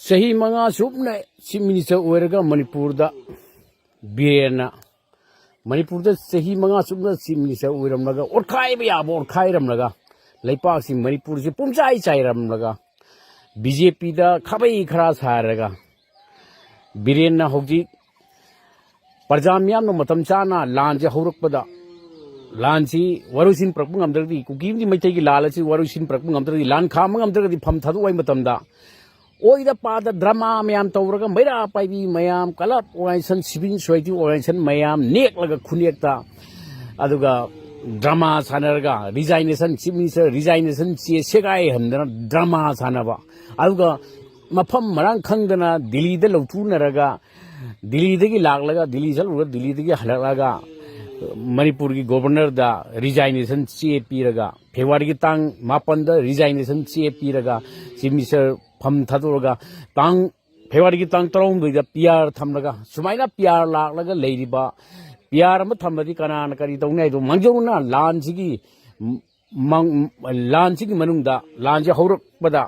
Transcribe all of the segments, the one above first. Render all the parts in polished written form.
सही मंगा सुबने chief minister ओरगा Manipur दा बीरेना मणिपुर दा सही मंगा सुबना चीफ मिनिस्टर ओरमलगा ओरखाई बे याबो ओरखाई रमलगा लेपाक सी मणिपुर से पुमचाई चाई रमलगा बीजेपी दा खबई खरा सारगा बीरेना होगी प्रजा मियाम नो मतम चाना लान जे हौरकपदा लान सी वरुसिन प्रकम नमद्रदी कुकीमदी मैथै की लाल सी वरुसिन प्रकम नमद्रदी लान खाम नमद्रदी फम थादु वै मतमदा ओइदा पादा ड्रामा मयाम तौरगा मैरा पाइबी मयाम कलप ओइसन सिबिन सोइति ओइसन मयाम नेकलगा खुनेकता अदुगा ड्रामा सानरगा रिजाइनेशन चीफ मिनिस्टर रिजाइनेशन चे सेगाई हन्दना ड्रामा सानबा अदुगा मफम मरांग खंगदना दिल्ली दे लौथुनरगा दिल्ली दगी लागलगा दिल्ली चलुगा दिल्ली दगी हलगलगा मणिपुर की गवर्नर दा रिजाइनेशन चे पीरगा फेब्रुवारी की तांग 5 दा रिजाइनेशन चे पीरगा चीफ मिनिस्टर फम थादोरगा तांग फेब्रुवारी की तांग 3 दा पीआर थमलगा सुमाइना पीआर लागलगा लेरिबा पीआर म थमबदी कनाना करी तौनाय दो मंगजौना लानसिगी मनुंगदा लानजे हौरकबदा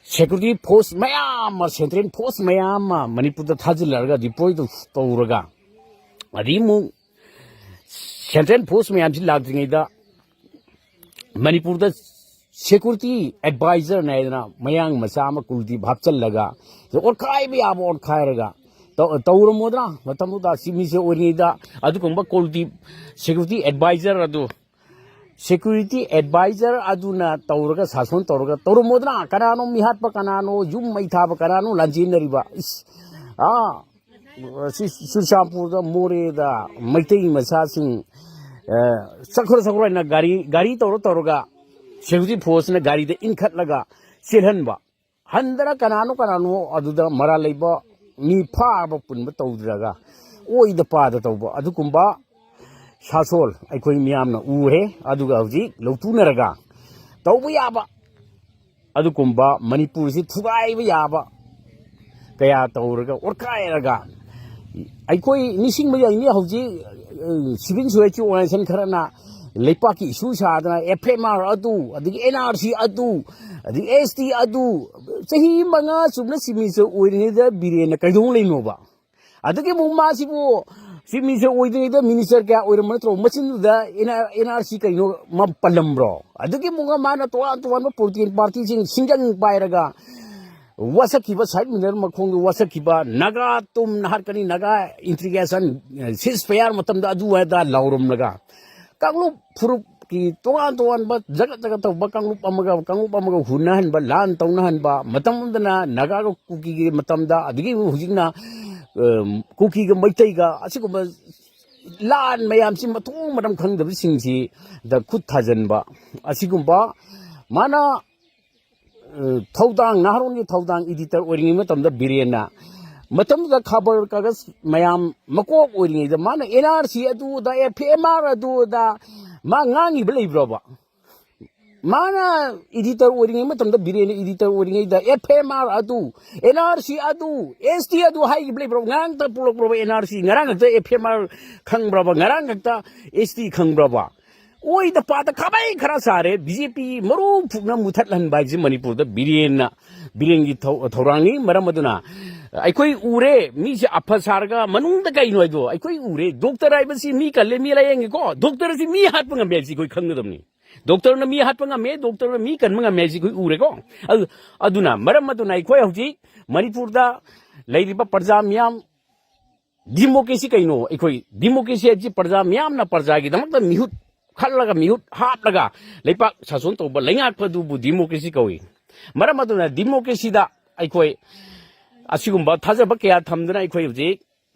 सिक्योरिटी फोर्स मयाम सेंट्रल फोर्स मयाम मणिपुर दा थाजिलरगा डिप्लॉय तौरगा अदिमु सेंट्रल फोर्स मयाम जी लागद्रिङैदा मणिपुर दा सिक्योरिटी एडवाइजर नायदना मयांग मचा अमा कुलदीप हापचलगा ओरखाय बे याबो ओरखायरगा तौरमोदना मतमुदा सिमिसे ओरिङैदा अदुगुंबा कुलदीप सिक्योरिटी एडवाइजर अदु सिक्योरिटी एडवाइजर अदुना तौरगा सासन तौरगा तौरमोदना कनानो मिहाटपा कनानो युम मैथाबा कनानो लांजिनरिबा सुरसापुर मोरेदा मैतै मसासिंग सखर गाड़ी तौरगा सिक्योरिटी फोर्स ने गाड़ी दे इनखटलगा सिरहनबा हंदरा कनानो अदुदा मरा लेबा मी फाबा पुनबा तौद्रगा ओइदा पादा तौबा अदुकुंबा सासोल अखोई मियामना उहे अदुगा हौजी लौतुनरगा तौबा याबा अदुकुंबा मणिपुर से थुगाइबा याबा कया तौरगा ओरखायरगा अखोई निसिंगबा याइने हौजी सिविल सोसाइटी ऑर्गेनाइजेशन खरना लेपाकी इशू सादना एफएमआर अदु अदिगी एनआरसी अदु अदिगी एसटी अदु सही मंगा सुबना सिमिसे ओइरिङैदा बिरेना कैदों लेनोबा अदुगी मुमासिबो सिमिसे ओइरिङैदा मिनिस्टर क्या ओइरमनत्रो मचिनदा एनआरसी कैनो म पलमब्रो अदुगी मुंगा माना तोवान पोलिटिकल पार्टी सिंगंग पायरगा वसकिबा साइड मिनर मखोंग वसकिबा नागा तुम नहरकनी नागा इंट्रीगेशन सिस फेयर मतमदा अदु वादा लाउरमनगा कांगलुप फुरुप की तोवान जगत तौबा कांगलुप अमगा हुनहनबा लान तौनहनबा मतमदना नागा कुकी की मतमदा अदिगी हुजिंगना कुकी के मैतैगा असिगुबा लान मयामसि मथों मदम खंगदबसिंगसि द खुद थाजनबा असिगुबा माना थौदांग नाहरोंगी थौदांग एडिटर ओरिङै मतमदा बिरेना मतमदा खबर कागज मयाम मकोक ओरिङैदा माना एनआरसी अदुदा एफएमआर अदुदा मा ngangi लेब्रबा माना एडिटर ओरिङै मतमदा बिरेना एडिटर ओरिङैदा एफएमआर अदु एनआरसी अदु एसटी अदु हाइगि लेब्रबा ngang ta पुलकब्रबा एनआरसी ngarang ta एफएमआर खंगब्रबा ngarang ta एसटी खंगब्रबा ओइ द पाता खबाई खरा सारे बीजेपी मरु फुकना मुथतलन बाइजि मणिपुर द बिरेंगी थौरांगी मरमदुना अखोई उरे मी से अफसारगा मनुंग द कइनो आइदो अखोई उरे डॉक्टर आइबसी मी कल्ले मी लायेंगे को डॉक्टर से मी हातपंगा मेजी कोई खंगदमनी डॉक्टर न मी हातपंगा मे डॉक्टर न मी कनमंगा मेजी कोई उरे को अदुना मरमदुना अखोई हौजी मणिपुर द लैरिबा प्रजा मियाम डेमोक्रेसी कइनो अखोई डेमोक्रेसी जी प्रजा मियाम ना प्रजा की दमक मिहुत खल्लगा मिहुत हापलगा लेपाक सासन तौबा लैङाकपदुबु डेमोक्रेसी कौई मरम अदुना डेमोक्रेसी दा अखोई असिगुंबा थाजबा कया थमदना अखोई हौजी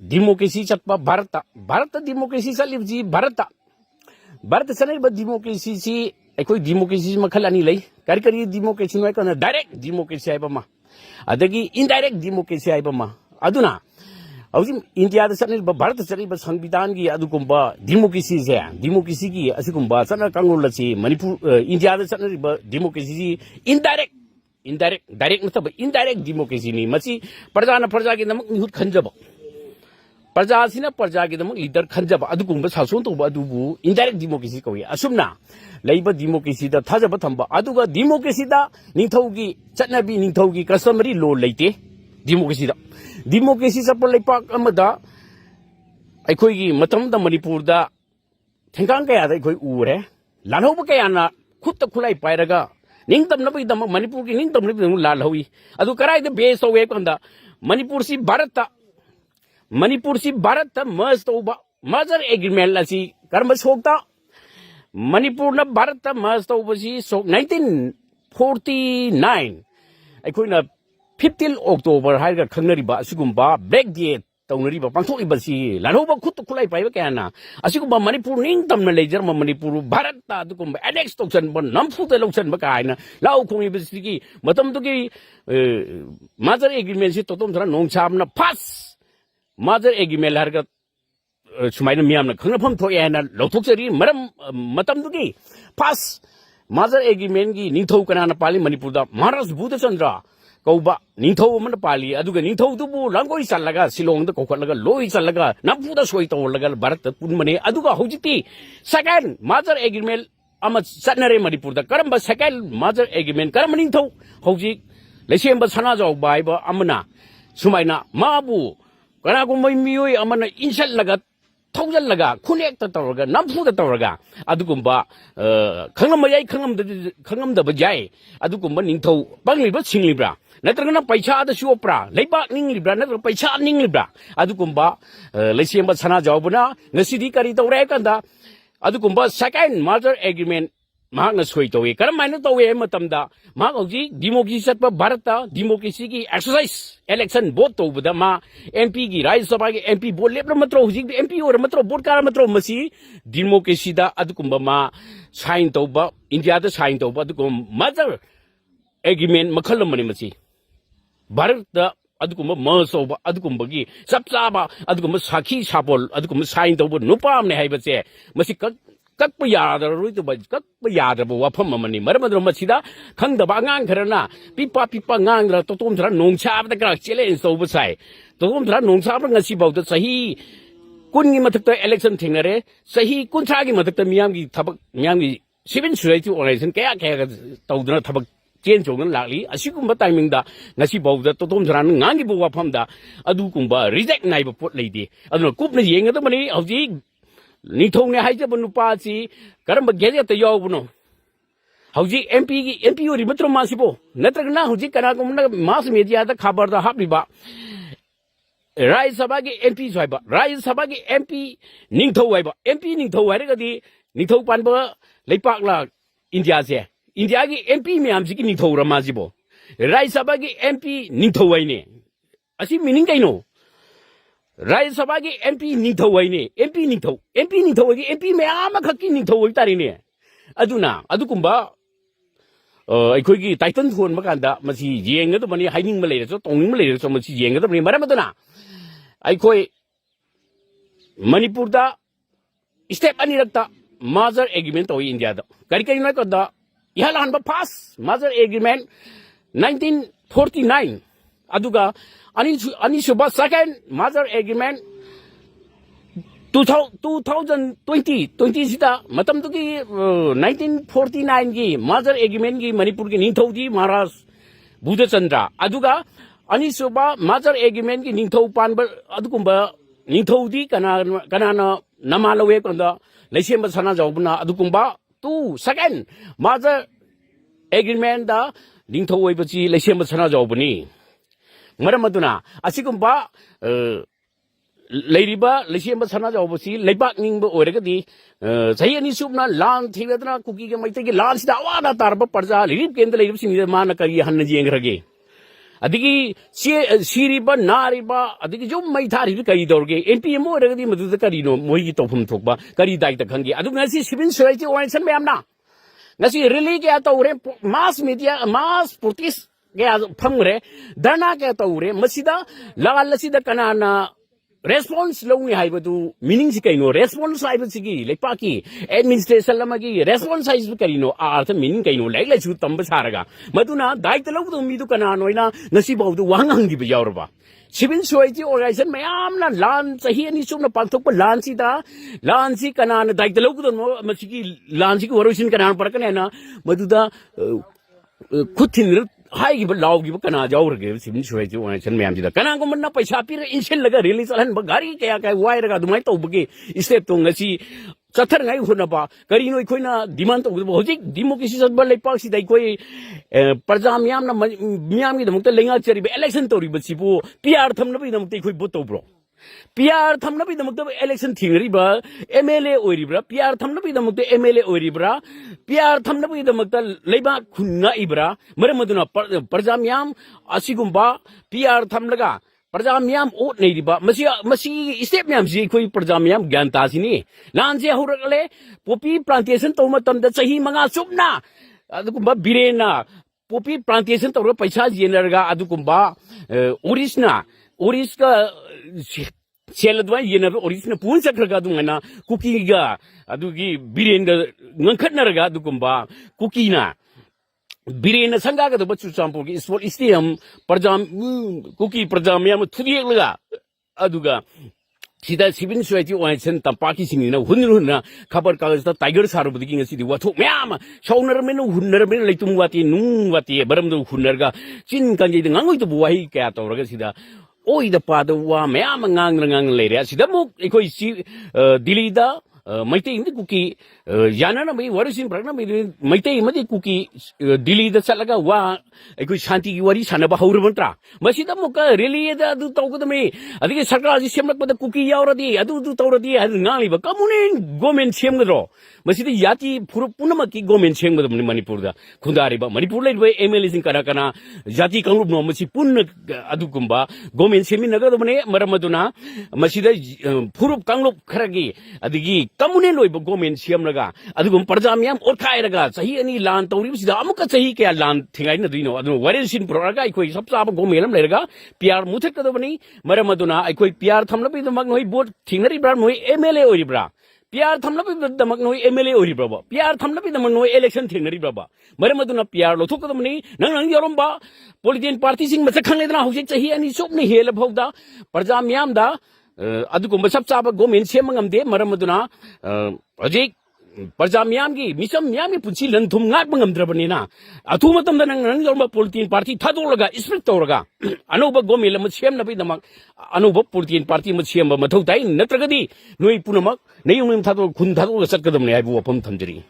डेमोक्रेसी चतपा भारत डेमोक्रेसी चलिबजी भारत चलिबा डेमोक्रेसी सी अखोई डेमोक्रेसी मखल अनि लै करी डेमोक्रेसी नो कना डायरेक्ट डेमोक्रेसी आइबमा अदगी इनडायरेक्ट डेमोक्रेसी आइबमा अदुना हौजी इंडिया दा चलिबा भारत चलिबा संविधान की अदुगुंबा डेमोक्रेसी की असिगुंबा चना कांगुलची मणिपुर इंडिया दा चलिबा डेमोक्रेसी डायरेक्ट नतब इनडायरेक्ट डेमोक्रेसी नि मची प्रजा की नमक निहुत खंजब प्रजासिना प्रजागिदमक लीडर खंजब अदुगुंबा सासोन तोबा अदुबु इनडायरेक्ट डेमोक्रेसी कौई असुमना लैबा डेमोक्रेसी दा थाजब थंबा अदुगा डेमोक्रेसी दा निंथौगी चटनबी निंथौगी कस्टमरी लॉ लेते डेमोक्रेसी चप लेपाक अमदा अखोगी मतम दा मणिपुर दा थेंगांग कया दा अखोई उरे लानौबा कयाना खुद खुलाई पायरगा निंगतमनबी दम मणिपुर की निंगतमनबी दम लालहौई अदु कराय द बेस होवे कंदा मणिपुर सी भारत मर्ज तौबा मर्जर एग्रीमेंट असी कर्म सोक्ता मणिपुर न भारत मर्ज तौबसी सोक 1949 अखोइना 15 अक्टोबर हाइगा खंगनरिबा असिगुम्बा ब्लैक डे तौनरिबा पांथोइबसी लानौबा खुद खुलाई पाइबा कयाना असिगुम्बा मणिपुर निंग तमना लेजर मणिपुर भारत ता दुकुम्बा एनेक्स तौसन ब नमफुते लौसन ब कायना लाउ खोंगिबसी मतम दुगी मर्जर एग्रीमेंट से तोतोम थरा नोंगसामना फास मर्जर एग्रीमेंट हरगा सुमाइना मियामना खंगनफम थोए हैना लौथोकसरी मरम मतमदुगी फास मर्जर एग्रीमेंट की निंथौ कनाना पाली मणिपुर दा महाराज बुधचंद्र कौबा निंथौ मन पाली अदुगा निंथौ दुबु लंगोई चलगा सिलोंग दा कोखलगा लोई चलगा नमफुदा सोई तौलगा भारत पुनमने अदुगा होजिति सेकंड मर्जर एग्रीमेंट अमा चटनरे मणिपुर दा करम सेकंड मर्जर एग्रीमेंट करम निंथौ होजि लेसेंबा सनाजाव बाइबा अमना सुमाइना माबु कनागुम्बा मियोय अमना इंसलगा थौजलगा खुनेक्ता तौरगा नमफुदा तौरगा अदुगुम्बा खंगमदबा जाय अदुगुम्बा निंथौ पंग्लिबा सिंग्लिब्रा नत्रगना पैसा दा सुओप्रा लेबा निंग्लिब्रा नत्र पैसा निंग्लिब्रा अदुगुम्बा लेसेंबा सनाजावबना ngasidi kari tौरे कंदा अदुगुम्बा सेकंड मर्जर एग्रीमेंट महागना सोई तौए करमाइना तौए मतमदा महाग हौजी डेमोक्रेसी चटपा भारत डेमोक्रेसी की एक्सरसाइज इलेक्शन वोट तौबदा मा एमपी की राज्यसभा की एमपी वोट लेप्र मतरो हौजी एमपी और मतरो वोट कार मतरो मसी डेमोक्रेसी दा अदुकुम्बा मा साइन तौबा इंडिया दा साइन तौबा अदुकुम मर्जर एग्रीमेंट मखल मनि मसी भारत दा अदुकुम्बा मसौबा अदुकुम्बगी सबचाबा अदुकुम्बा साखी सापोल अदुकुम्बा साइन तौबा नुपामने हाइबचे मसी कक्प यादररुई तो कक्प यादरबो वाफम मनी मरमद्रो मसिदा खंगदबा अंगांग खरना पिपा ngang तो तोम थरा नोंगसाबदा का चैलेंज तौबा साइ तोम थरा नोंगसाबदा ngasi बाउदा सही कुनगी मथक्ता इलेक्शन थेंगरे सही कुनथागी मथक्ता मियामगी सिविल सोसाइटी ऑर्गेनाइजेशन कया तौदना थबक चेंज होगन लागली असिगुम्बा टाइमिंग दा ngasi बाउदा तो तोम थरा ngangi बो वाफम दा अदुकुम्बा रिजेक्ट नाइबा पोट लेदे अदुना कुपना येंगदा मनी हौजी निथौने हाइजब नुपासी करम गेजेट यावबनो हौजी एमपी ओरि मत्रो मासिबो नत्रगना हौजी कनागुमना मास मीडिया दा खबर दा हाबलिबा राज्यसभा की एमपी सोइबा राज्यसभा की एमपी निंथौ हाइबा एमपी निंथौ हाइरगदी निंथौ पानबा लेपाकला इंडिया से इंडिया की एमपी म्यामसी की निंथौ रमाजिबो राज्यसभा की एमपी निंथौ हाइने असि मीनिंग कैनो राज्यसभा की एमपी निंथौ हाइने एमपी निंथौ हाइगी एमपी मैम खक्की निंथौ हाइ तारिने अदुना अदुकुम्बा अखोइगी टाइटल थोनबा कांदा मसी येंगदबनी हाइनिंग लेरसो तोंनिंग लेरसो मसी येंगदबनी मरमदना अखोइ मणिपुर दा स्टेप अनिरक्ता मर्जर एग्रीमेंट तो इंडिया दा करी न कदा इहालानबा फास्ट मर्जर एग्रीमेंट 1949 अदुगा अनिसुबा सेकंड मर्जर एग्रीमेंट 2020 सिदा मतम तुकी 1949 की मर्जर एग्रीमेंट की मणिपुर की निंथौजी महाराज बुधचंद्र अदुगा अनिसुबा मर्जर एग्रीमेंट की निंथौ पानबा अदुकुम्बा निंथौदी कनाना नमालवे कंदा लेसेंबा सना जावबना अदुकुम्बा टू सेकंड मर्जर एग्रीमेंट दा निंथौ ओइबची लेसेंबा सना जावबनी मरमदुना असिकुम्बा लेरिबा लेसेंबा सना जावबसी लेबाक निंगबा ओइरगदी सही अनि सुबना लान थेगदना कुकी के मैते के लान सिदा वादा तारबा परजा रिलीफ केंद्र लेरिबसिंग मान करी हन्न जेंगरगे अदिगी सीरीबा नारीबा अदिगी जो मै थारिबि करी दौरगे एमपी एमओ ओइरगदी मदुदा करीनो मोइगी तौफम थोकबा करी दाइता खंगे अदु ngasi सिविल सोसाइटी ऑर्गेनाइजेशन मैमना ngasi रिली के तौरे मास मीडिया मास प्रोटेस्ट के फंगरे धरना के तौरे मसिदा लाल लसिदा कनाना response longni haibadu meaning si kaino response haibasigi lepaki administration lamagi response size kaino artha meaning kaino like chu tamba saraga maduna daita lawdu mi du kana noina ngasi bawdu wangang gi bajawrba civil society organization mayam na lan sahi ani sumna panthok pa lan si kana na daita lawdu masigi lan si warosin kana parakane na maduda khutin hai gi law gi kana jawr ge sim choi ji wa chen myam ji da kana ko man na paisa pir inshel laga release alan ba gari kaya kai wai raga dumai to bugi step to ngasi chathar ngai huna ba kari noi khoina demand to hojik democracy sat ba lai pak si dai koi parja myam na myam gi damuk ta lenga cheri ba election to ri ba si bu pr tham na bi damuk tai khoi bot to bro PR thamna bi damuk ta election thingri ba MLA oiri bra PR thamna bi damuk ta MLA oiri bra PR thamna bi damuk ta leiba khunga ibra maramaduna parjamyam asigumba PR thamlaga parjamyam o nei ba masi step myam ji khoi parjamyam gyan ta sini lan je horakle popi plantation to matam da sahi manga chupna adukumba birena popi plantation to paisa jenarga adukumba oris ka Cheladwa Yener original Punsa Kragaduna, Cookie ga, Adugi, Birenda, Nankatnaraga, Dukumba, Cookina. Birena Sangaga, the Butcher sample is for Istium, Parjam, Cookie Parjamiam, Triaga, Aduga. Sida Sibin Swati or sent Tampaki singing, Hunruna, Kabar Kalas, the Tigers are beginning a city. What Yama, Shaunermen, Hunnermen, like Tumwati, Numwati, Baram Hunnerga, Chin Kanji, the Nangu to Buai cat or Gasida. Oi the father wa mayam ngang lady as the book equally dilida Maite in the cookie Yana may what is in program Maite Madi cookie Dili the Salaga wa a good shanty wari sanaba hurmantra. Masida Moka really do talk to me. I think it's Sakra is similar with the cookie already. I do already as Nali, but come on in, go men shame the draw. Masidi Yati Punamaki go men shame with the Manipurda. Kundari, but Manipur way Emil is in Karakana, Jati Kamu no Masipun Adukumba, go men shame in Nagamane, Maramaduna, Masida Purup Kangup Karagi, Adigi, Kamunelo, Gomen Siamraga, Adugum Parjamiam or Kairaga, Sahi any land, Toris, the Amuka Sahi land, Tingina Dino, I don't know what is in Praga, I quit Sapsaba Gomelam Lega, Pierre Mutakadoni, Maramaduna, I quit Pierre Tamlapi the Magnoi boat, Tingari Bramoi, MLA Oribra. Pierre Tamlapi the Magnoi MLA Oribra, Pierre Tamlapi the Magnoi election Tingari Baba, Maramaduna Pierre Lotokamani, Nang Yoromba, Politician parties in Masakanana, who sits here and he showed me here about the Parjamiamda. Adukum Sapsaba Gomen Semangam de Maramaduna, Ajik, Parjamiamgi, Misam Yami Puchilan, Tumnatmangam Drabanina, Atumatam the Nangalma Politician Party, Tadolaga, Ispritoraga, Anoba Gomila Machem Napidamak, Anoba Politician Party Machem Matotai, Natragadi, Nui Punamak, Neum Tado Kuntado Sakadam Nebu upon Tandri.